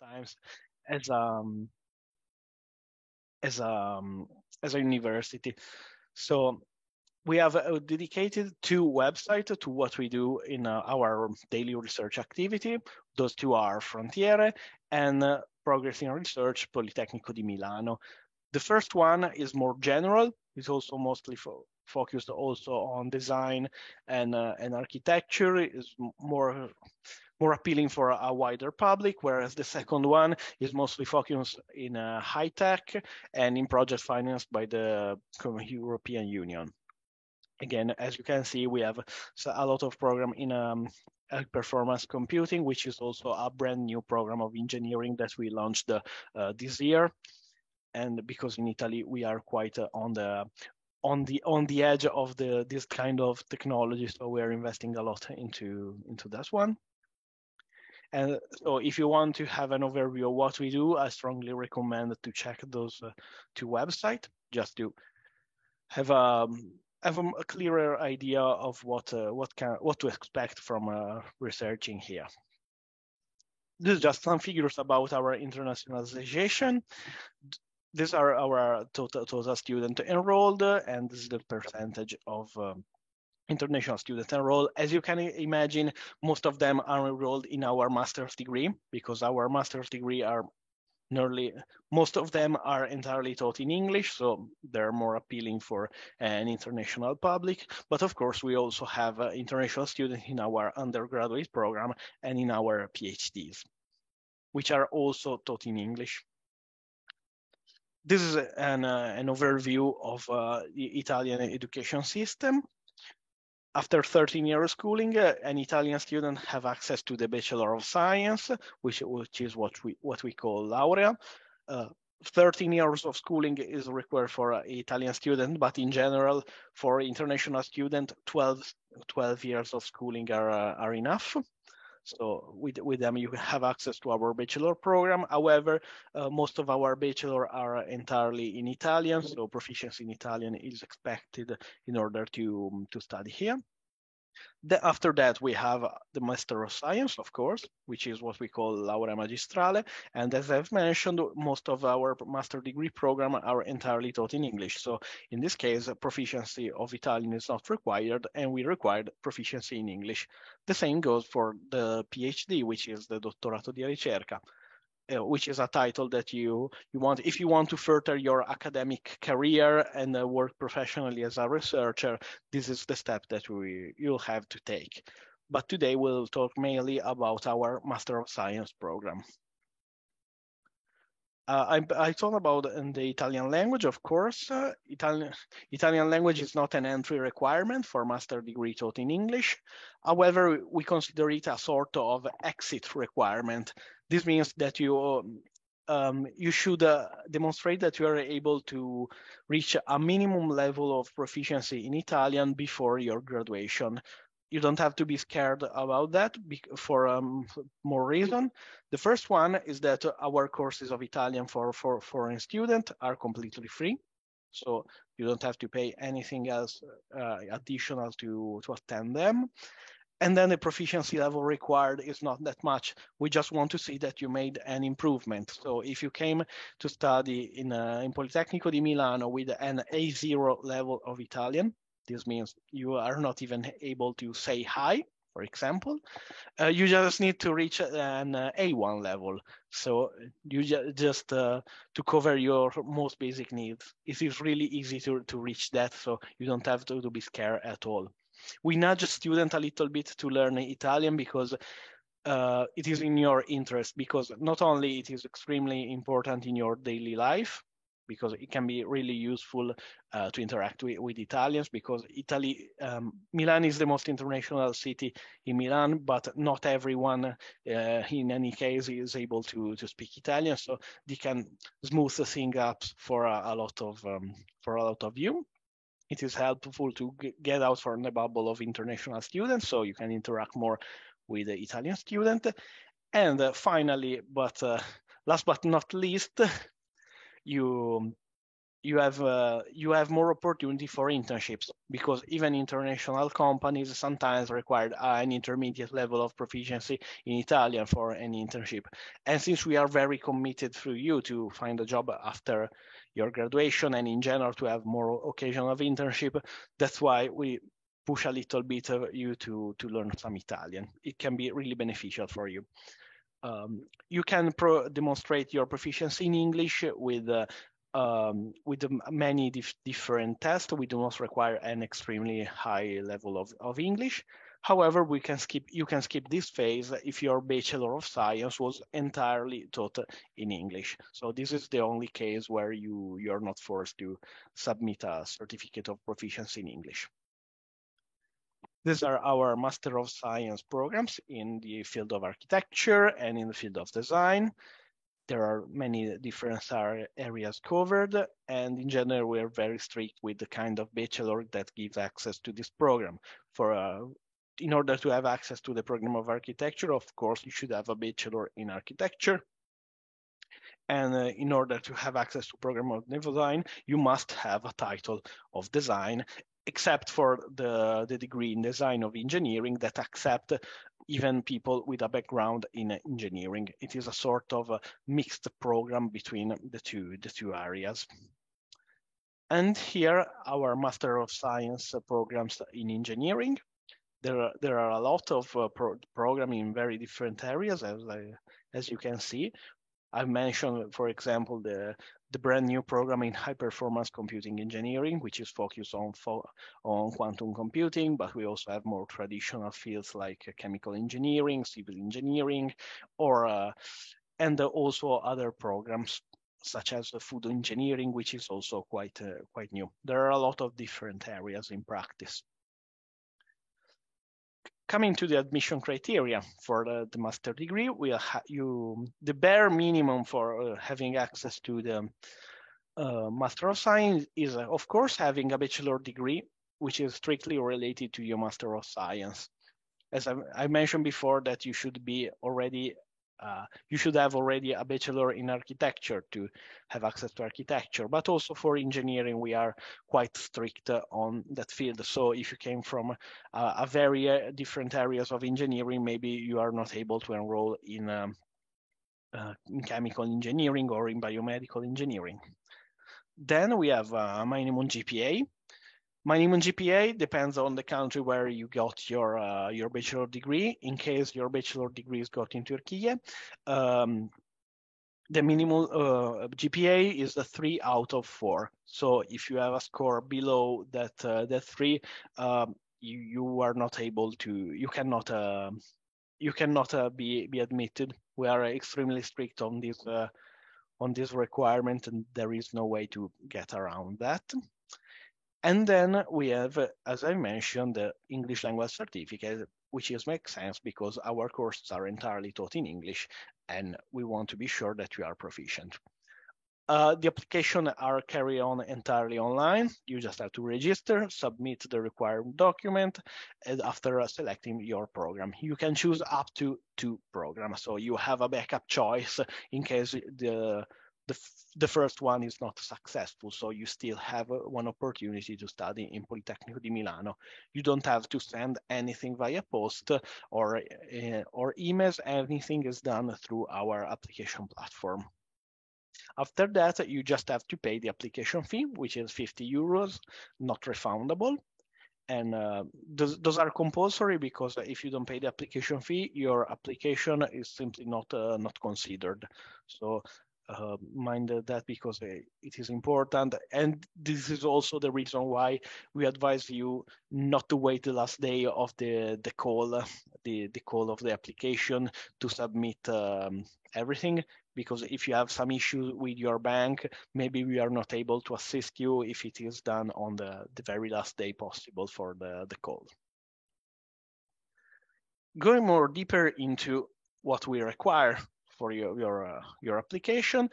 times as as um, as a university. So we have dedicated two websites to what we do in our daily research activity. Those two are Frontiere and Progress in Research Politecnico di Milano. The first one is more general. It's also mostly focused also on design and architecture. Is more appealing for a wider public, whereas the second one is mostly focused in high tech and in projects financed by the European Union. Again, as you can see, we have a lot of program in performance computing, which is also a brand new program of engineering that we launched this year. And because in Italy we are quite on the edge of this kind of technology, so we are investing a lot into that one. And so if you want to have an overview of what we do, I strongly recommend to check those two websites just to have a clearer idea of what to expect from researching here. This is just some figures about our internationalization. These are our total student enrolled, and this is the percentage of international students enrolled. As you can imagine, most of them are enrolled in our master's degree, because our master's degree are most of them are entirely taught in English, so they're more appealing for an international public. But of course, we also have international students in our undergraduate program and in our PhDs, which are also taught in English. This is an overview of the Italian education system. After 13 years of schooling, an Italian student have access to the Bachelor of Science, which is what we call laurea. 13 years of schooling is required for an Italian student, but in general, for international student, 12 years of schooling are enough. So with them, you have access to our bachelor program. However, most of our bachelor are entirely in Italian, so proficiency in Italian is expected in order to study here. After that, we have the Master of Science, of course, which is what we call Laurea Magistrale. And as I've mentioned, most of our master degree program are entirely taught in English. So in this case, proficiency of Italian is not required, and we required proficiency in English. The same goes for the PhD, which is the Dottorato di Ricerca. Which is a title that you want if you want to further your academic career and work professionally as a researcher. This is the step that you'll have to take. But today we'll talk mainly about our Master of Science program. I talked about in the Italian language, of course. Italian language is not an entry requirement for master degree taught in English. However, we consider it a sort of exit requirement. This means that you should demonstrate that you are able to reach a minimum level of proficiency in Italian before your graduation. You don't have to be scared about that for more reason. The first one is that our courses of Italian for foreign students are completely free. So you don't have to pay anything else additional to attend them. And then the proficiency level required is not that much. We just want to see that you made an improvement. So if you came to study in Politecnico di Milano with an A0 level of Italian, this means you are not even able to say hi, for example. You just need to reach an A1 level. So you just to cover your most basic needs. It is really easy to reach that, so you don't have to be scared at all. We nudge students a little bit to learn Italian because it is in your interest, because not only it is extremely important in your daily life, because it can be really useful to interact with Italians, because Milan is the most international city in Milan, but not everyone in any case is able to speak Italian, so they can smooth the thing up for a lot of you. It is helpful to get out from the bubble of international students, so you can interact more with the Italian student. And finally, but last but not least, you you have more opportunity for internships, because even international companies sometimes require an intermediate level of proficiency in Italian for any internship. And since we are very committed through you to find a job after your graduation and in general to have more occasion of internship, that's why we push a little bit of you to learn some Italian. It can be really beneficial for you. You can demonstrate your proficiency in English with many different tests. We do not require an extremely high level of English. However, you can skip this phase if your Bachelor of Science was entirely taught in English. So this is the only case where you're not forced to submit a certificate of proficiency in English. These are our Master of Science programs in the field of architecture and in the field of design. There are many different areas covered, and in general, we are very strict with the kind of bachelor that gives access to this program. In order to have access to the program of architecture, of course, you should have a bachelor in architecture. And in order to have access to program of design, you must have a title of design, except for the degree in design of engineering that accept even people with a background in engineering. It is a sort of a mixed program between the two areas. And here, our Master of Science programs in engineering. There are a lot of programs in very different areas, as you can see. I've mentioned, for example, the brand new program in high performance computing engineering, which is focused on quantum computing, but we also have more traditional fields like chemical engineering, civil engineering, and also other programs such as food engineering, which is also quite new. There are a lot of different areas in practice. Coming to the admission criteria for the master degree, the bare minimum for having access to the Master of Science is, of course, having a bachelor degree, which is strictly related to your Master of Science. As I mentioned before, that you should have already a bachelor in architecture to have access to architecture, but also for engineering, we are quite strict on that field. So if you came from a very different areas of engineering, maybe you are not able to enroll in chemical engineering or in biomedical engineering. Then we have a minimum GPA. Minimum GPA depends on the country where you got your bachelor degree. In case your bachelor degree is got in Turkey, the minimum GPA is a 3 out of 4. So if you have a score below that 3, you are not able to. You cannot be admitted. We are extremely strict on this requirement, and there is no way to get around that. And then we have, as I mentioned, the English language certificate, which makes sense because our courses are entirely taught in English, and we want to be sure that you are proficient. The application are carried on entirely online. You just have to register, submit the required document, and after selecting your program, you can choose up to 2 programs. So you have a backup choice in case the first one is not successful. So you still have one opportunity to study in Politecnico di Milano. You don't have to send anything via post or emails. Anything is done through our application platform. After that, you just have to pay the application fee, which is 50 euros, not refundable. And those are compulsory because if you don't pay the application fee, your application is simply not considered. So mind that because it is important. And this is also the reason why we advise you not to wait the last day of the call of the application to submit everything, because if you have some issues with your bank, maybe we are not able to assist you if it is done on the very last day possible for the call. Going more deeper into what we require for your application,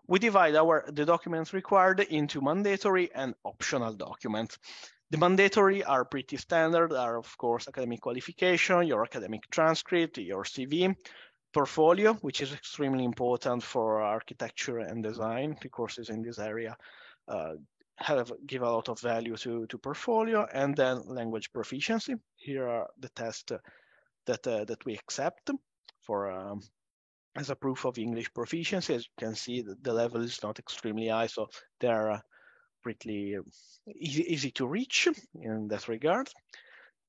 we divide the documents required into mandatory and optional documents. The mandatory are pretty standard, are of course academic qualification, your academic transcript, your CV, portfolio, which is extremely important for architecture and design, the courses in this area. give a lot of value to portfolio. And then language proficiency. Here are the tests that we accept for as a proof of English proficiency. As you can see, the level is not extremely high, so they're pretty easy to reach in that regard.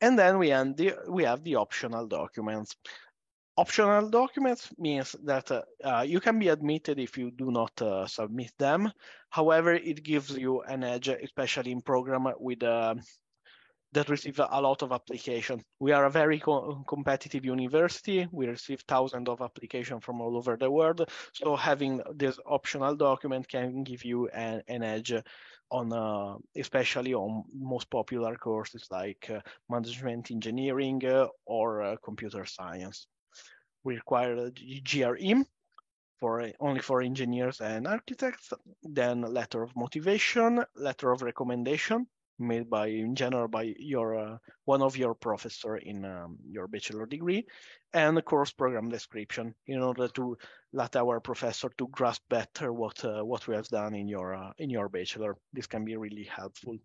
And then we have the optional documents. Optional documents means that you can be admitted if you do not submit them. However, it gives you an edge, especially in program with that receive a lot of application. We are a very competitive university. We receive thousands of applications from all over the world. So having this optional document can give you an edge on, especially on most popular courses like management engineering or computer science. We require GRE only for engineers and architects, then letter of motivation, letter of recommendation made in general by your one of your professor in your bachelor degree, and the course program description in order to let our professor to grasp better what we have done in your bachelor. This can be really helpful.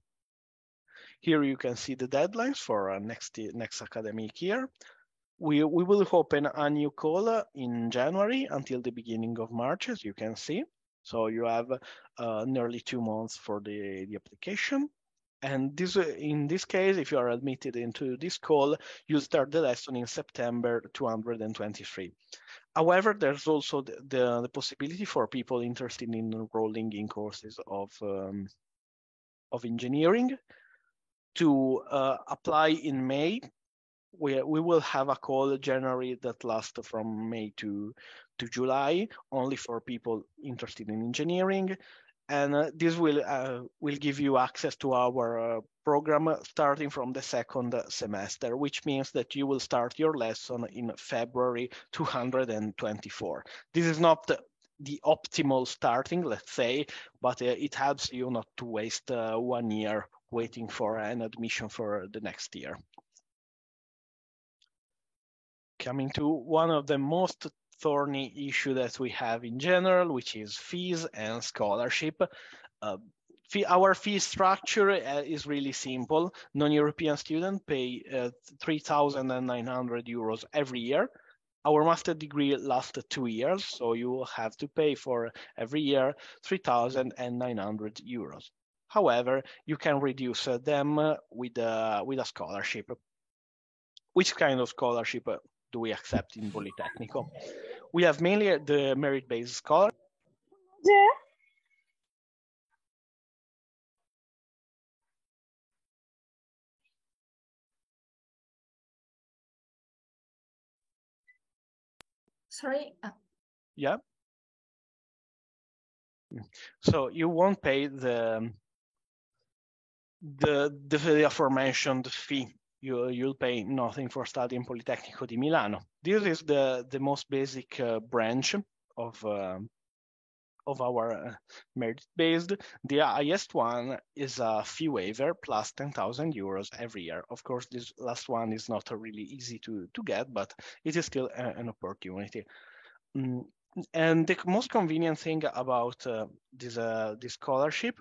Here you can see the deadlines for next academic year. We will open a new call in January until the beginning of March, as you can see. So you have nearly 2 months for the application. And in this case, if you are admitted into this call, you start the lesson in September 223. However, there's also the possibility for people interested in enrolling in courses of engineering to apply in May. We will have a call January that lasts from May to July, only for people interested in engineering. And this will give you access to our program starting from the second semester, which means that you will start your lesson in February 224. This is not the optimal starting, let's say, but it helps you not to waste 1 year waiting for an admission for the next year. Coming to one of the most thorny issue that we have in general, which is fees and scholarship. Our fee structure is really simple. Non-European students pay 3,900 euros every year. Our master degree lasts 2 years, so you will have to pay for every year 3,900 euros. However, you can reduce them with a scholarship. Which kind of scholarship do we accept in Politecnico? We have mainly the merit-based scholarship. Yeah. Sorry. Yeah. So you won't pay the aforementioned fee. You'll pay nothing for studying Politecnico di Milano. This is the most basic branch of our merit-based. The highest one is a fee waiver plus 10,000 euros every year. Of course, this last one is not really easy to get, but it is still an opportunity. And the most convenient thing about this scholarship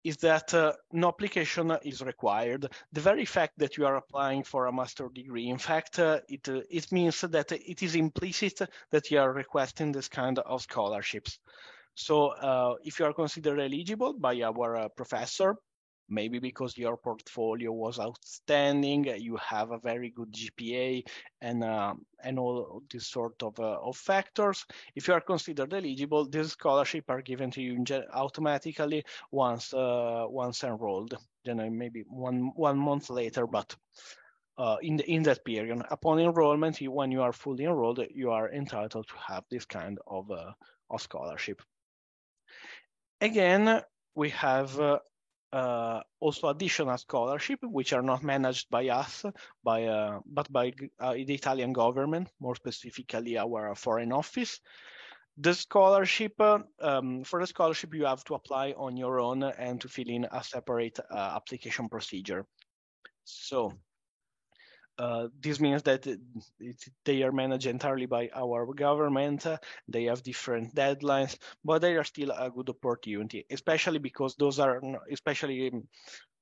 is that no application is required. The very fact that you are applying for a master degree, in fact, it means that it is implicit that you are requesting this kind of scholarships. So if you are considered eligible by our professor, maybe because your portfolio was outstanding, you have a very good GPA, and all this sort of factors. If you are considered eligible, these scholarships are given to you automatically once enrolled. Then maybe one month later, but in that period, upon enrollment, when you are fully enrolled, you are entitled to have this kind of scholarship. Again, we have also additional scholarship, which are not managed by us, but by the Italian government, more specifically our foreign office. The scholarship, for the scholarship, you have to apply on your own and to fill in a separate application procedure. So This means that they are managed entirely by our government. They have different deadlines, but they are still a good opportunity, especially because those are, especially,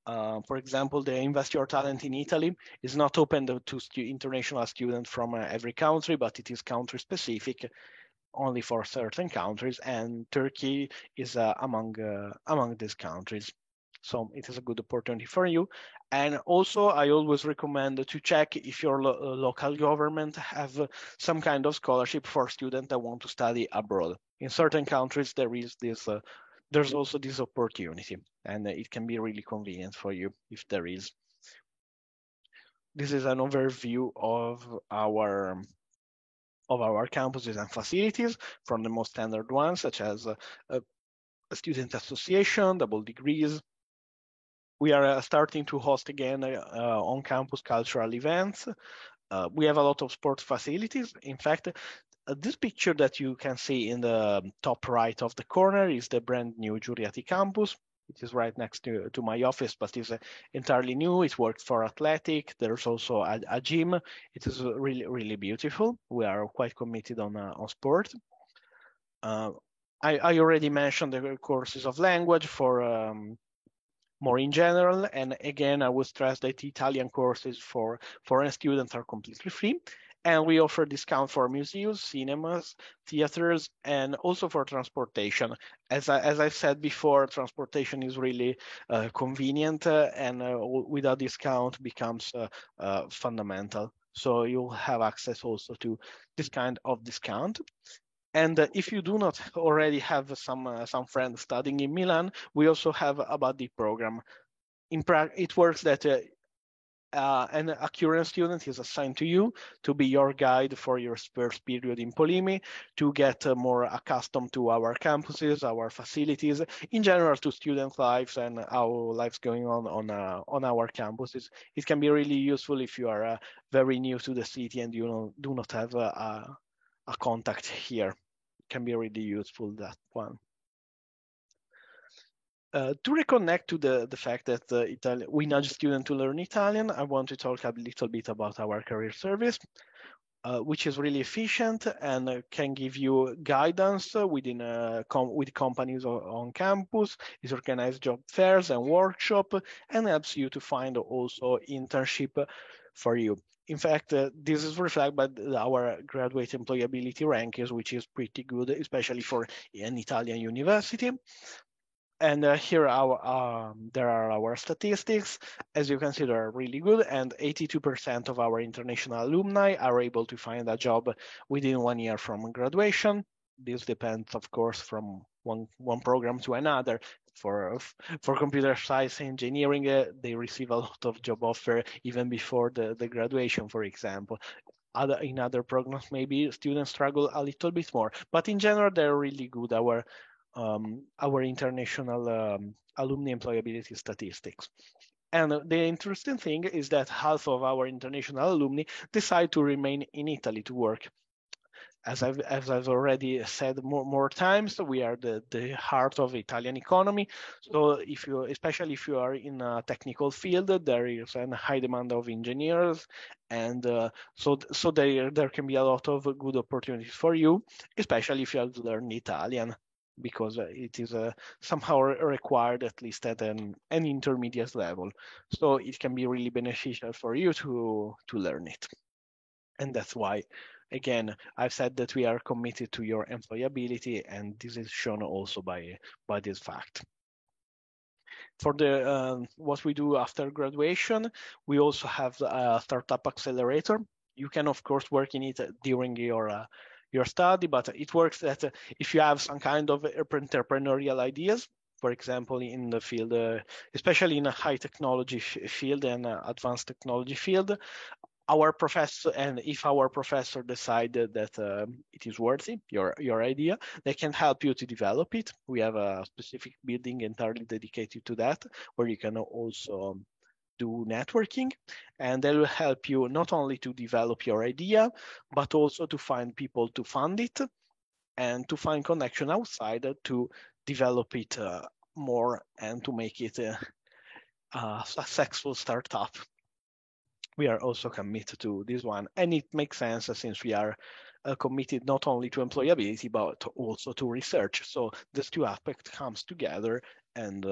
for example, the Invest Your Talent in Italy is not open to international students from every country, but it is country specific, only for certain countries, and Turkey is among these countries. So it is a good opportunity for you. And also, I always recommend to check if your local government have some kind of scholarship for students that want to study abroad. In certain countries, there is this. There's also this opportunity, and it can be really convenient for you if there is. This is an overview of our campuses and facilities, from the most standard ones, such as a student association, double degrees. We are starting to host again on-campus cultural events. We have a lot of sports facilities. In fact, this picture that you can see in the top right of the corner is the brand new Giuriati campus. It is right next to my office, but it's entirely new. It works for athletic. There's also a gym. It is really, really beautiful. We are quite committed on sport. I already mentioned the courses of language for more in general. And again, I would stress that Italian courses for foreign students are completely free. And we offer discount for museums, cinemas, theaters, and also for transportation. As I said before, transportation is really convenient, and with a discount becomes fundamental. So you'll have access also to this kind of discount. And if you do not already have some friends studying in Milan, we also have a buddy program. It works that a current student is assigned to you to be your guide for your first period in Polimi, to get more accustomed to our campuses, our facilities, in general to student lives and how life's going on our campuses. It can be really useful if you are very new to the city and you do not have a contact here. Can be really useful, that one. To reconnect to the fact that we nudge students to learn Italian, I want to talk a little bit about our career service, which is really efficient and can give you guidance with companies on campus. It organizes job fairs and workshops and helps you to find also internship for you. In fact, this is reflected by our graduate employability rankings, which is pretty good, especially for an Italian university. And here there are our statistics. As you can see, they're really good, and 82% of our international alumni are able to find a job within 1 year from graduation. This depends, of course, from one program to another. For computer science engineering, they receive a lot of job offer even before the graduation, for example. In other programs, maybe students struggle a little bit more, but in general, they're really good. Our international alumni employability statistics. And the interesting thing is that half of our international alumni decide to remain in Italy to work. As I've already said more times, we are the heart of the Italian economy. So especially if you are in a technical field, there is a high demand of engineers, and so there can be a lot of good opportunities for you, especially if you have learned Italian, because it is somehow required, at least at an intermediate level. So it can be really beneficial for you to learn it. And that's why, again, I've said that we are committed to your employability, and this is shown also by this fact. For the what we do after graduation, we also have a startup accelerator. You can, of course, work in it during your study, but it works that if you have some kind of entrepreneurial ideas, for example, in the field, especially in a high technology field and advanced technology field, our professor, and if our professor decided that it is worthy, your idea, they can help you to develop it. We have a specific building entirely dedicated to that, where you can also do networking, and they will help you not only to develop your idea, but also to find people to fund it and to find connection outside to develop it more and to make it a successful startup. we are also committed to this one, and it makes sense since we are committed not only to employability but also to research. So these two aspects comes together, and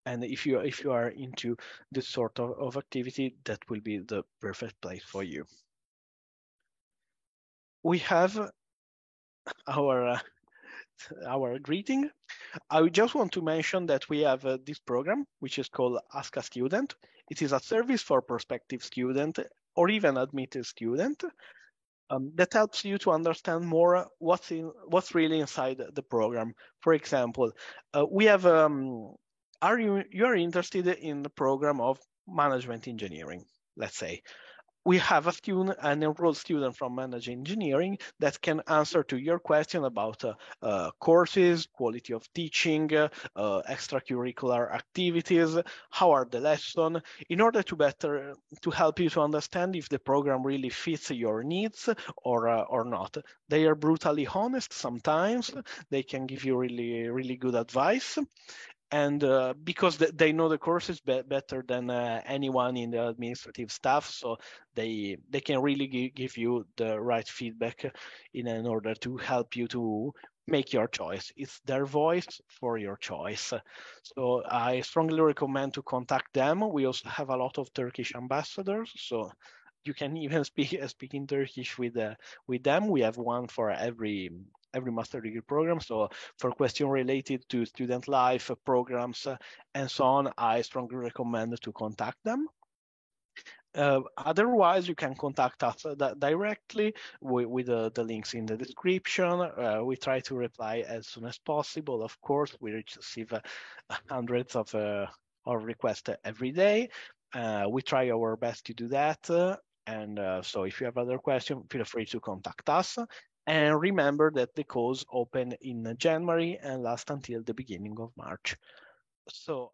if you are into this sort of activity, that will be the perfect place for you. We have our greeting. I just want to mention that we have this program, which is called Ask a Student. It is a service for prospective student or even admitted student that helps you to understand more what's really inside the program. For example, we have you are interested in the program of management engineering, let's say. We have an enrolled student from management engineering that can answer to your question about courses, quality of teaching, extracurricular activities, how are the lessons, in order to help you to understand if the program really fits your needs or not. They are brutally honest sometimes. They can give you really good advice. And because they know the courses better than anyone in the administrative staff, so they can really give you the right feedback in order to help you to make your choice. It's their voice for your choice. So I strongly recommend to contact them. We also have a lot of Turkish ambassadors, so you can even speak in Turkish with them. We have one for every master degree program. So for questions related to student life, programs, and so on, I strongly recommend to contact them. Otherwise, you can contact us directly with the links in the description. We try to reply as soon as possible. Of course, we receive hundreds of requests every day. We try our best to do that. And so if you have other questions, feel free to contact us. And remember that the calls open in January and last until the beginning of March. So